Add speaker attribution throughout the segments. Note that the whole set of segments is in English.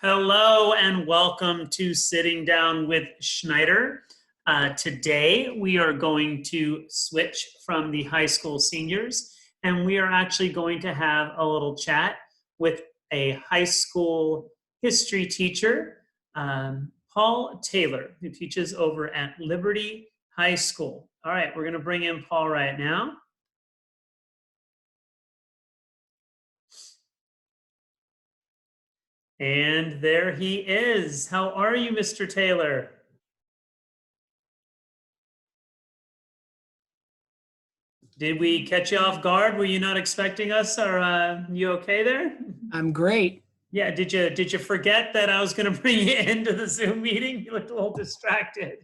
Speaker 1: Hello and welcome to Sitting Down with Schneider. Today we are going to switch from the high school seniors and we are actually going to have a little chat with a high school history teacher, Paul Taylor, who teaches over at Liberty High School. All right, we're going to bring in Paul right now. And there he is. How are you, Mr. Taylor? Did we catch you off guard? Were you not expecting us? Or you okay there?
Speaker 2: I'm great.
Speaker 1: Yeah. Did you forget that I was going to bring you into the Zoom meeting? You looked a little distracted.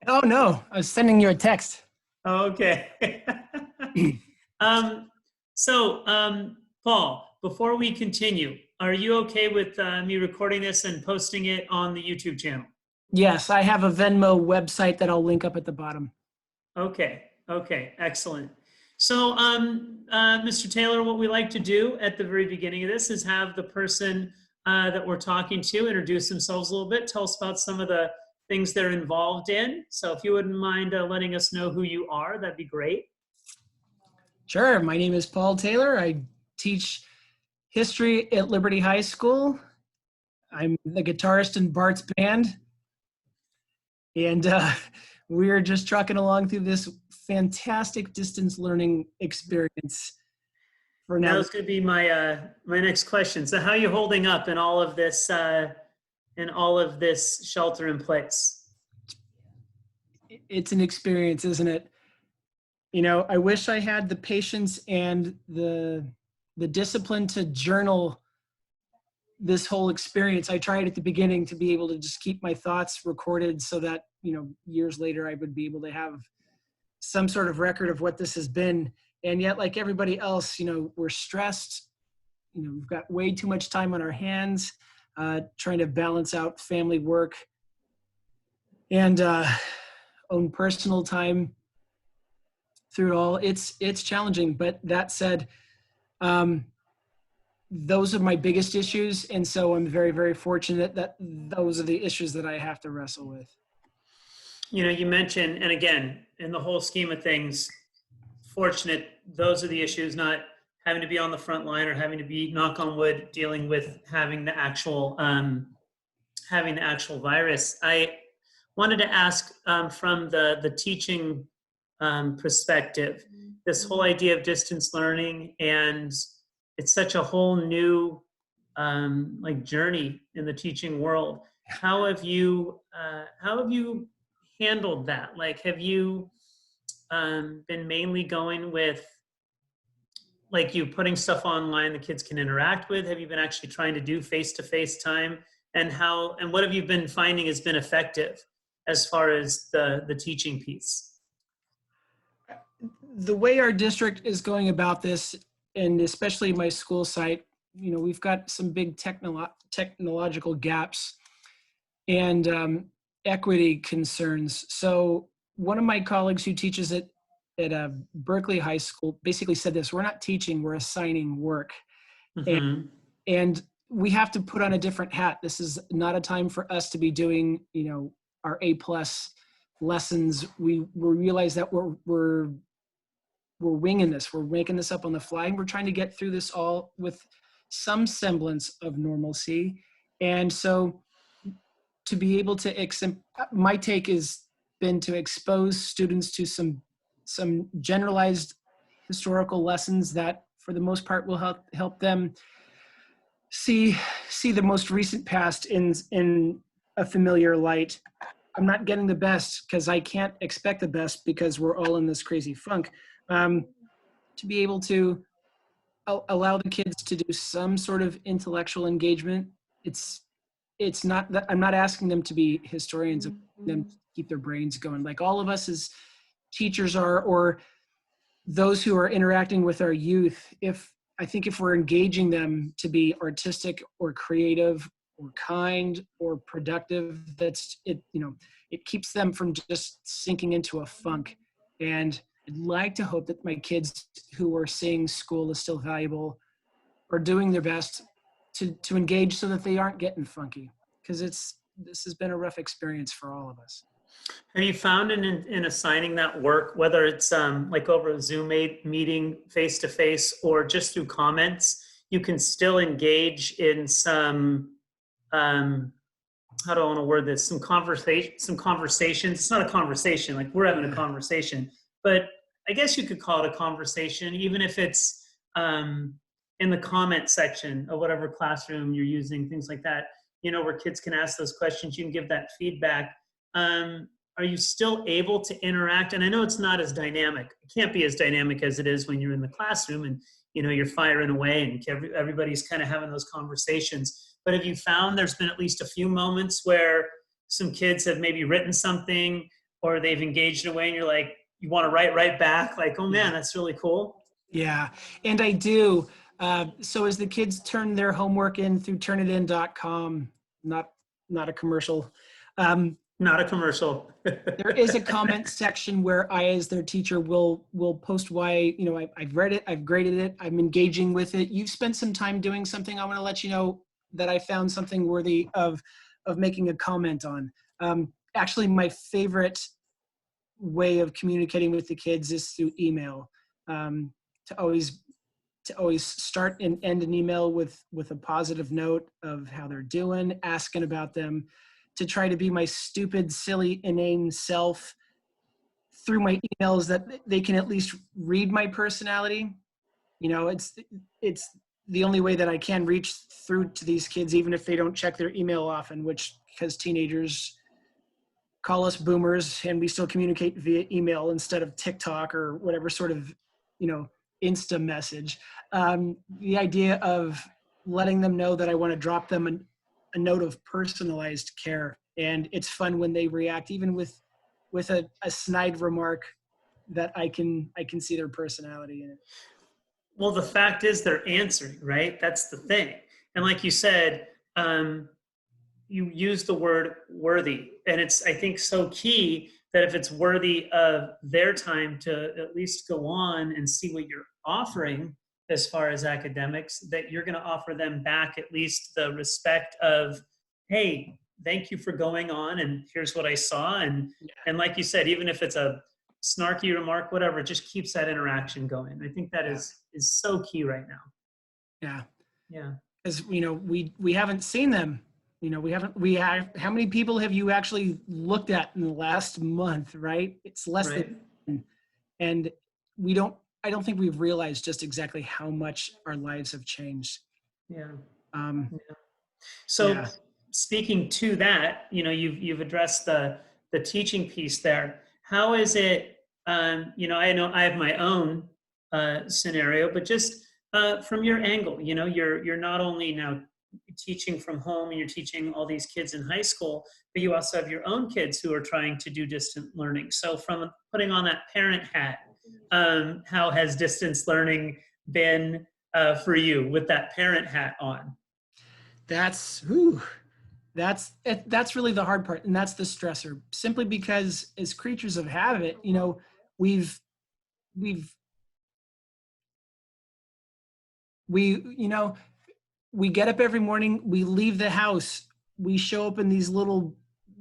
Speaker 2: Oh no, I was sending you a text.
Speaker 1: Okay. Paul, before we continue, are you okay with me recording this and posting it on the YouTube channel?
Speaker 2: Yes, I have a Venmo website that I'll link up at the bottom.
Speaker 1: Okay. Okay. Excellent. So, Mr. Taylor, what we like to do at the very beginning of this is have the person that we're talking to introduce themselves a little bit, tell us about some of the things they're involved in. So if you wouldn't mind letting us know who you are, that'd be great.
Speaker 2: Sure. My name is Paul Taylor. I teach history at Liberty High School. I'm the guitarist in Bart's band. And we're just trucking along through this fantastic distance learning experience for now.
Speaker 1: That was going to be my my next question. So how are you holding up in all of this shelter in place?
Speaker 2: It's an experience, isn't it? You know, I wish I had the patience and the discipline to journal this whole experience. I tried at the beginning to be able to just keep my thoughts recorded so that, you know, years later I would be able to have some sort of record of what this has been. And yet, like everybody else, you know, we're stressed. You know, we've got way too much time on our hands, trying to balance out family, work, and own personal time through it all. It's challenging, but that said, those are my biggest issues. And so I'm very, very fortunate that those are the issues that I have to wrestle with.
Speaker 1: You know, you mentioned, and again, in the whole scheme of things, fortunate, those are the issues, not having to be on the front line or having to be, knock on wood, dealing with having the actual virus. I wanted to ask from the teaching perspective, this whole idea of distance learning, and it's such a whole new like journey in the teaching world. How have you handled that? Like, have you been mainly going with like you putting stuff online the kids can interact with? Have you been actually trying to do face-to-face time? And what have you been finding has been effective as far as the teaching piece?
Speaker 2: The way our district is going about this, and especially my school site, you know, we've got some big technological gaps and equity concerns. So one of my colleagues who teaches at Berkeley High School basically said this: we're not teaching, we're assigning work.
Speaker 1: Mm-hmm.
Speaker 2: And we have to put on a different hat. This is not a time for us to be doing, you know, our A+ lessons. We realize that we're winging this. We're making this up on the fly, and we're trying to get through this all with some semblance of normalcy. And so to be able to, my take has been to expose students to some generalized historical lessons that for the most part will help them see the most recent past in a familiar light. I'm not getting the best because I can't expect the best because we're all in this crazy funk. To be able to allow the kids to do some sort of intellectual engagement. It's not that I'm not asking them to be historians, them to keep their brains going like all of us as teachers are, or those who are interacting with our youth. I think if we're engaging them to be artistic or creative or kind or productive, that's it. You know, it keeps them from just sinking into a funk. And I'd like to hope that my kids who are seeing school is still valuable are doing their best to engage so that they aren't getting funky, because this has been a rough experience for all of us.
Speaker 1: Have you found in assigning that work, whether it's like over a Zoom meeting face to face or just through comments, you can still engage in some, how do I want to word this? Some conversations. It's not a conversation, like we're having a conversation, but I guess you could call it a conversation, even if it's in the comment section of whatever classroom you're using, things like that, where kids can ask those questions, you can give that feedback. Are you still able to interact? And I know it's not as dynamic. It can't be as dynamic as it is when you're in the classroom and, you're firing away and everybody's kind of having those conversations. But have you found there's been at least a few moments where some kids have maybe written something or they've engaged in a way and you're like, you want to write right back? Like, oh man, that's really cool.
Speaker 2: Yeah, and I do. So as the kids turn their homework in through turnitin.com, not a commercial.
Speaker 1: Not a commercial.
Speaker 2: There is a comment section where I, as their teacher, will post why, I've read it, I've graded it, I'm engaging with it. You've spent some time doing something. I want to let you know that I found something worthy of making a comment on. Actually, my favorite way of communicating with the kids is through email. To always start and end an email with a positive note of how they're doing, asking about them, to try to be my stupid, silly, inane self through my emails, that they can at least read my personality. It's the only way that I can reach through to these kids, even if they don't check their email often, because teenagers call us boomers and we still communicate via email instead of TikTok or whatever sort of, Insta message. The idea of letting them know that I want to drop them a note of personalized care. And it's fun when they react, even with a snide remark, that I can see their personality in it.
Speaker 1: Well, the fact is they're answering, right? That's the thing. And like you said, you use the word worthy. And it's, I think, so key that if it's worthy of their time to at least go on and see what you're offering as far as academics, that you're going to offer them back at least the respect of, hey, thank you for going on and here's what I saw. And like you said, even if it's a snarky remark, whatever, it just keeps that interaction going. I think that is so key right now.
Speaker 2: Yeah.
Speaker 1: Yeah.
Speaker 2: Because, we haven't seen them. How many people have you actually looked at in the last month, right? It's less than, and I don't think we've realized just exactly how much our lives have changed.
Speaker 1: Yeah.
Speaker 2: Yeah.
Speaker 1: So speaking to that, you've addressed the teaching piece there. How is it, I know I have my own scenario, but just from your angle, you're not only now teaching from home and you're teaching all these kids in high school, but you also have your own kids who are trying to do distant learning. So from putting on that parent hat, how has distance learning been for you with that parent hat on?
Speaker 2: That's really the hard part, and that's the stressor. Simply because, as creatures of habit, we get up every morning, we leave the house, we show up in these little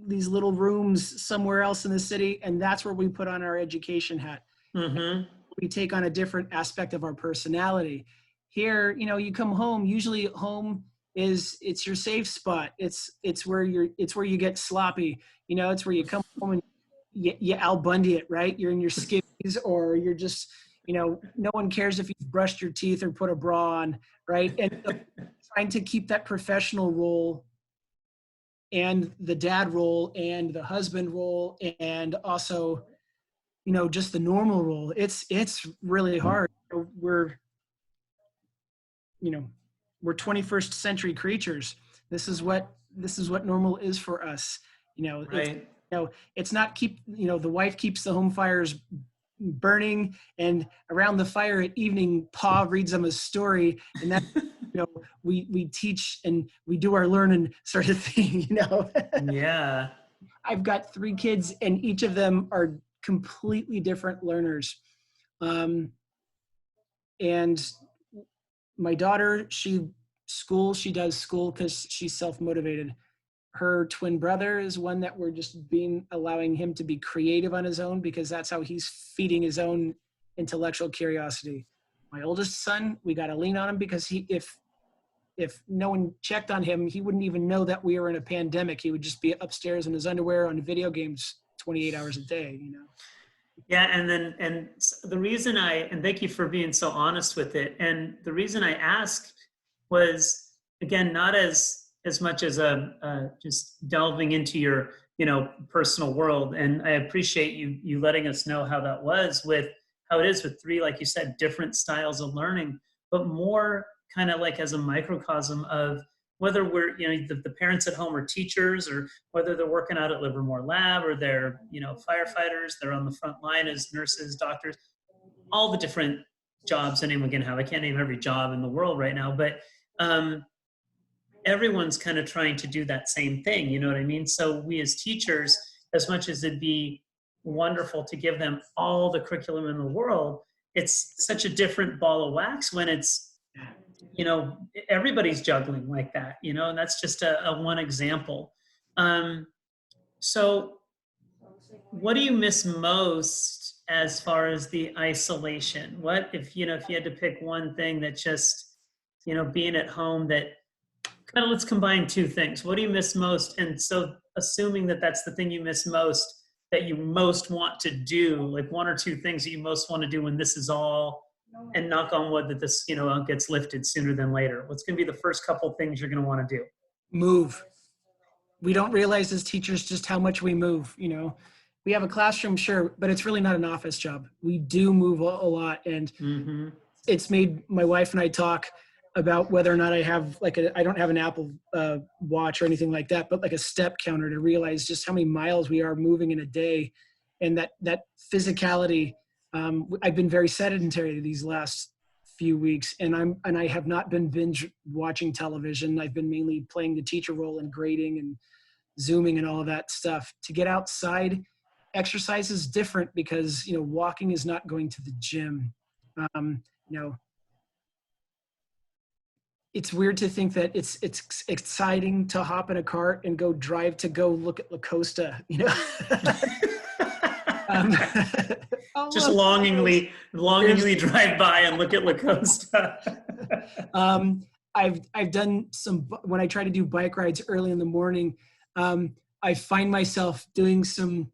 Speaker 2: rooms somewhere else in the city, and that's where we put on our education hat.
Speaker 1: Mm-hmm.
Speaker 2: We take on a different aspect of our personality. Here, you come home. Usually, home it's your safe spot. It's where you get sloppy. It's where you come home and you Al Bundy it, right? You're in your skivvies, or you're just, no one cares if you've brushed your teeth or put a bra on, right? And so trying to keep that professional role and the dad role and the husband role and also, just the normal role. It's really hard. We're 21st century creatures. This is what normal is for us.
Speaker 1: Right.
Speaker 2: It's not the wife keeps the home fires burning, and around the fire at evening, Pa reads them a story, and that we teach and we do our learning sort of thing.
Speaker 1: Yeah.
Speaker 2: I've got 3 kids, and each of them are completely different learners. And my daughter, she school, she does school because she's self-motivated. Her twin brother is one that we're just allowing him to be creative on his own, because that's how he's feeding his own intellectual curiosity. My oldest son, we got to lean on him, because if no one checked on him, he wouldn't even know that we were in a pandemic. He would just be upstairs in his underwear on video games 28 hours a day, you know?
Speaker 1: Yeah, and the reason and thank you for being so honest with it. And the reason I asked was, again, not as much as just delving into your, personal world. And I appreciate you letting us know how that was, with how it is with three, like you said, different styles of learning, but more kind of like as a microcosm of whether we're, the parents at home are teachers, or whether they're working out at Livermore Lab, or they're, firefighters, they're on the front line as nurses, doctors, all the different jobs anyone can have. I can't name every job in the world right now, but everyone's kind of trying to do that same thing. You know what I mean? So we as teachers, as much as it'd be wonderful to give them all the curriculum in the world, it's such a different ball of wax when it's, everybody's juggling like that, and that's just a one example. So what do you miss most as far as the isolation? What, if you had to pick one thing that just, being at home, that kind of, let's combine two things. What do you miss most? And so assuming that that's the thing you miss most, that you most want to do, like one or two things that you most want to do when this is all, and knock on wood that this, gets lifted sooner than later. What's going to be the first couple things you're going to want to do?
Speaker 2: Move. We don't realize as teachers just how much we move. We have a classroom, sure, but it's really not an office job. We do move a lot, and it's made my wife and I talk about whether or not I have I don't have an Apple Watch or anything like that, but like a step counter, to realize just how many miles we are moving in a day, and that physicality. I've been very sedentary these last few weeks, and I have not been binge watching television. I've been mainly playing the teacher role and grading and Zooming and all of that stuff. To get outside, exercise is different, because walking is not going to the gym. It's weird to think that it's exciting to hop in a cart and go look at La Costa.
Speaker 1: Just longingly drive by and look at La Costa.
Speaker 2: I've done some, when I try to do bike rides early in the morning, I find myself doing some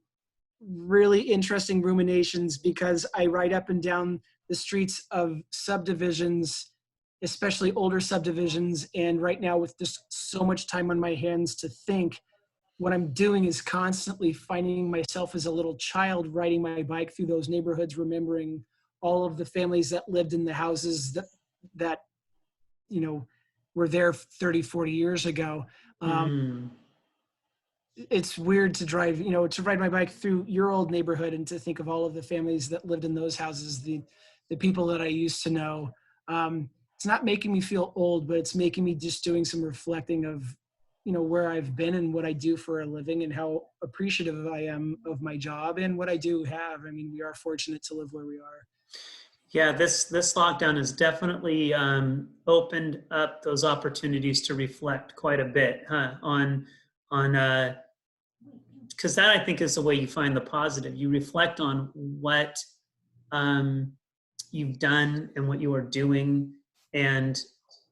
Speaker 2: really interesting ruminations, because I ride up and down the streets of subdivisions, especially older subdivisions. And right now, with just so much time on my hands to think, what I'm doing is constantly finding myself as a little child riding my bike through those neighborhoods, remembering all of the families that lived in the houses that were there 30, 40 years ago. It's weird to ride my bike through your old neighborhood and to think of all of the families that lived in those houses, the people that I used to know. It's not making me feel old, but it's making me just doing some reflecting of, where I've been and what I do for a living, and how appreciative I am of my job and what I do have. I mean, we are fortunate to live where we are.
Speaker 1: Yeah, this lockdown has definitely opened up those opportunities to reflect quite a bit, huh? On because that, I think, is the way you find the positive. You reflect on what you've done and what you are doing, and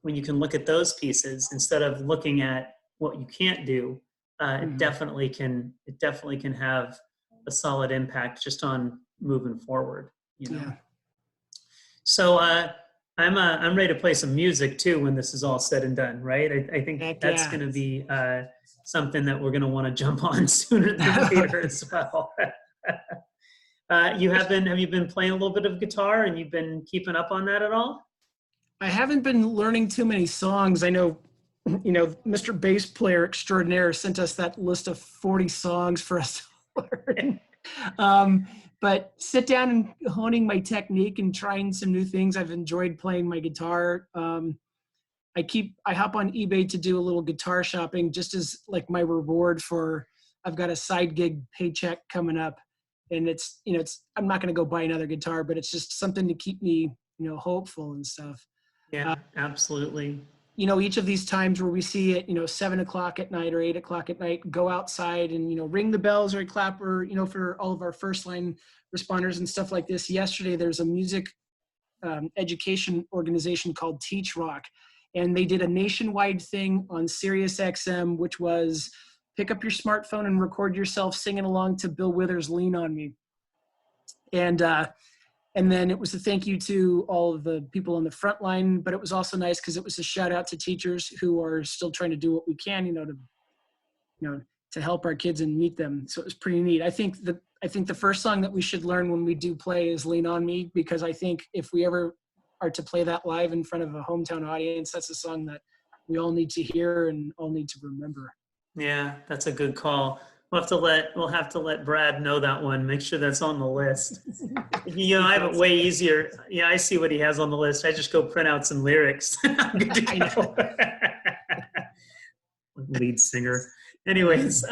Speaker 1: when you can look at those pieces instead of looking at what you can't do, it definitely can have a solid impact just on moving forward.
Speaker 2: Yeah.
Speaker 1: So I'm ready to play some music too when this is all said and done, right? I think that's going to be something that we're going to want to jump on sooner than later as well. Have you been playing a little bit of guitar, and you've been keeping up on that at all?
Speaker 2: I haven't been learning too many songs. I know, Mr. Bass Player Extraordinaire sent us that list of 40 songs for us to learn. But sit down and honing my technique and trying some new things. I've enjoyed playing my guitar. I hop on eBay to do a little guitar shopping, just as like my reward for, I've got a side gig paycheck coming up, and I'm not going to go buy another guitar, but it's just something to keep me, hopeful and stuff.
Speaker 1: Yeah, absolutely.
Speaker 2: each of these times where we see it, 7 o'clock at night or 8 o'clock at night, go outside and, ring the bells or clap, or, for all of our first line responders and stuff like this. Yesterday, there's a music education organization called Teach Rock, and they did a nationwide thing on Sirius XM, which was pick up your smartphone and record yourself singing along to Bill Withers' Lean on Me. And then it was a thank you to all of the people on the front line, but it was also nice because it was a shout out to teachers who are still trying to do what we can, to help our kids and meet them. So it was pretty neat. I think the first song that we should learn when we do play is Lean on Me, because I think if we ever are to play that live in front of a hometown audience, that's a song that we all need to hear and all need to remember.
Speaker 1: Yeah, that's a good call. We'll have to let Brad know that one. Make sure that's on the list. I have it way easier. Yeah, I see what he has on the list. I just go print out some lyrics. I'm good to go. Lead singer. Anyways,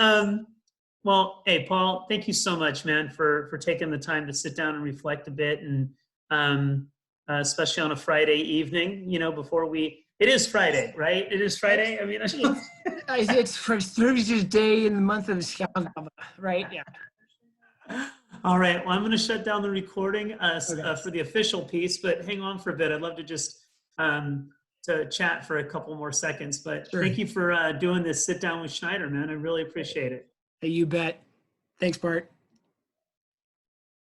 Speaker 1: well, hey, Paul, thank you so much, man, for taking the time to sit down and reflect a bit, and especially on a Friday evening, before it is Friday, right? It is Friday. I mean,
Speaker 2: it's Thursday's day in the month of Schneider, right? Yeah.
Speaker 1: All right. Well, I'm going to shut down the recording for the official piece, but hang on for a bit. I'd love to just to chat for a couple more seconds. But
Speaker 2: Sure.
Speaker 1: Thank you for doing this sit down with Schneider, man. I really appreciate it.
Speaker 2: Hey, you bet. Thanks, Bart.